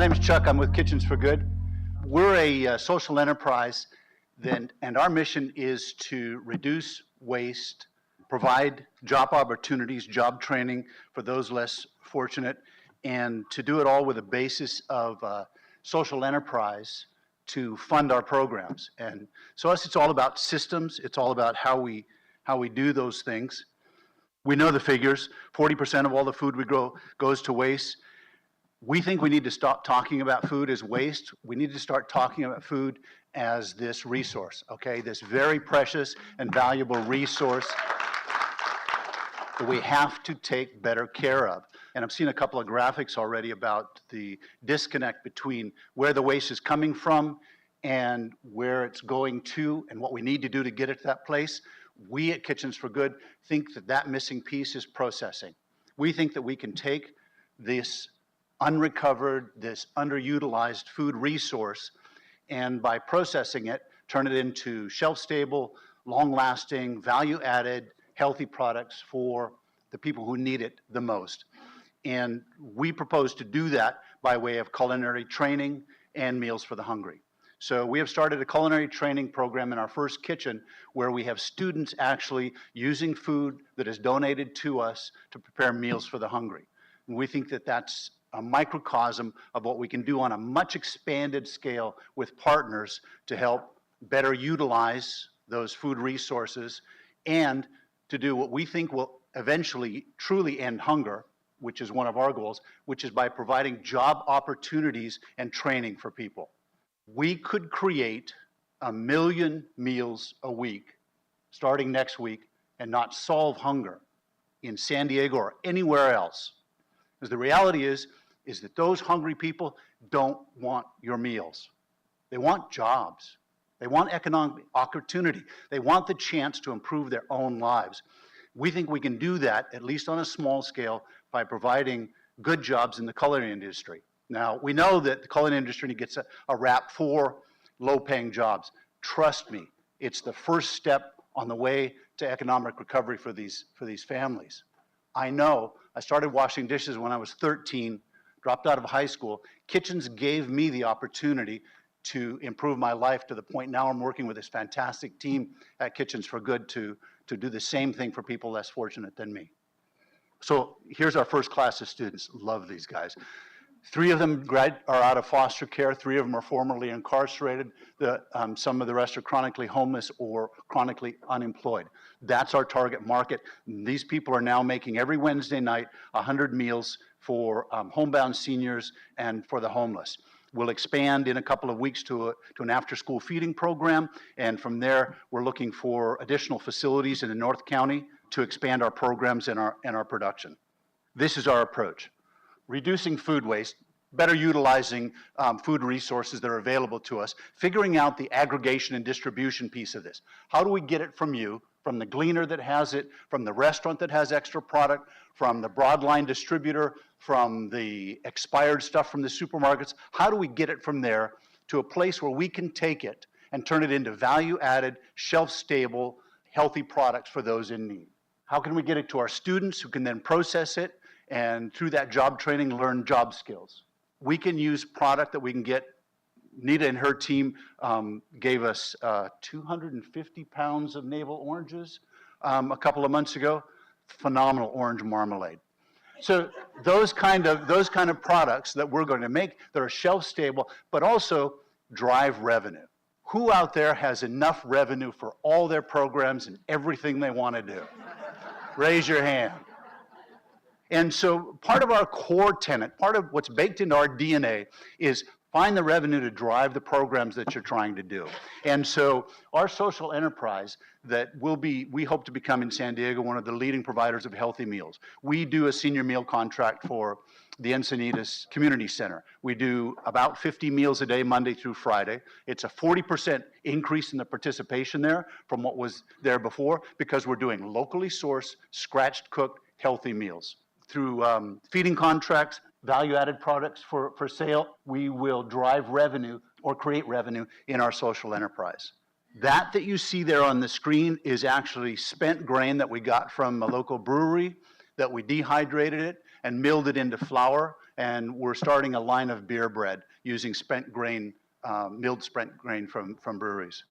name is Chuck. I'm with Kitchens for Good. We're a social enterprise, and our mission is to reduce waste, provide job opportunities, job training for those less fortunate, and to do it all with a basis of social enterprise to fund our programs. And so it's all about systems. It's all about how we do those things. We know the figures. 40% of all the food we grow goes to waste. We think we need to stop talking about food as waste. We need to start talking about food as this resource, okay? This very precious and valuable resource that we have to take better care of. And I've seen a couple of graphics already about the disconnect between where the waste is coming from and where it's going to and what we need to do to get it to that place. We at Kitchens for Good think that that missing piece is processing. We think that we can take this unrecovered, this underutilized food resource, and by processing it, turn it into shelf-stable, long-lasting, value-added, healthy products for the people who need it the most. And we propose to do that by way of culinary training and Meals for the Hungry. So we have started a culinary training program in our first kitchen where we have students actually using food that is donated to us to prepare meals for the hungry. And we think that that's a microcosm of what we can do on a much expanded scale with partners to help better utilize those food resources and to do what we think will eventually truly end hunger, which is one of our goals, which is by providing job opportunities and training for people. We could create 1 million meals a week starting next week and not solve hunger in San Diego or anywhere else. Because the reality is that those hungry people don't want your meals. They want jobs. They want economic opportunity. They want the chance to improve their own lives. We think we can do that, at least on a small scale, by providing good jobs in the culinary industry. Now, we know that the culinary industry gets a rap for low-paying jobs. Trust me, it's the first step on the way to economic recovery for these families. I know. I started washing dishes when I was 13, dropped out of high school. Kitchens gave me the opportunity to improve my life to the point now I'm working with this fantastic team at Kitchens for Good to do the same thing for people less fortunate than me. So here's our first class of students. Love these guys. 3 of them are out of foster care. 3 of them are formerly incarcerated. Some of the rest are chronically homeless or chronically unemployed. That's our target market. These people are now making every Wednesday night 100 meals for homebound seniors and for the homeless. We'll expand in a couple of weeks to an after-school feeding program, and from there we're looking for additional facilities in the North County to expand our programs and our production. This is our approach. Reducing food waste, better utilizing food resources that are available to us, figuring out the aggregation and distribution piece of this. How do we get it from you, from the gleaner that has it, from the restaurant that has extra product, from the broadline distributor, from the expired stuff from the supermarkets? How do we get it from there to a place where we can take it and turn it into value-added, shelf-stable, healthy products for those in need? How can we get it to our students who can then process it and through that job training learn job skills? We can use product that we can get. Nita and her team gave us 250 pounds of navel oranges a couple of months ago. Phenomenal orange marmalade. So those kind of products that we're going to make that are shelf stable, but also drive revenue. Who out there has enough revenue for all their programs and everything they want to do? Raise your hand. And so part of our core tenet, part of what's baked into our DNA is find the revenue to drive the programs that you're trying to do. And so our social enterprise that we hope to become in San Diego one of the leading providers of healthy meals. We do a senior meal contract for the Encinitas Community Center. We do about 50 meals a day, Monday through Friday. It's a 40% increase in the participation there from what was there before because we're doing locally sourced, scratched cooked, healthy meals. Through feeding contracts, value-added products for sale, we will drive revenue or create revenue in our social enterprise. That you see there on the screen is actually spent grain that we got from a local brewery, that we dehydrated it and milled it into flour and we're starting a line of beer bread using spent grain, milled spent grain from breweries.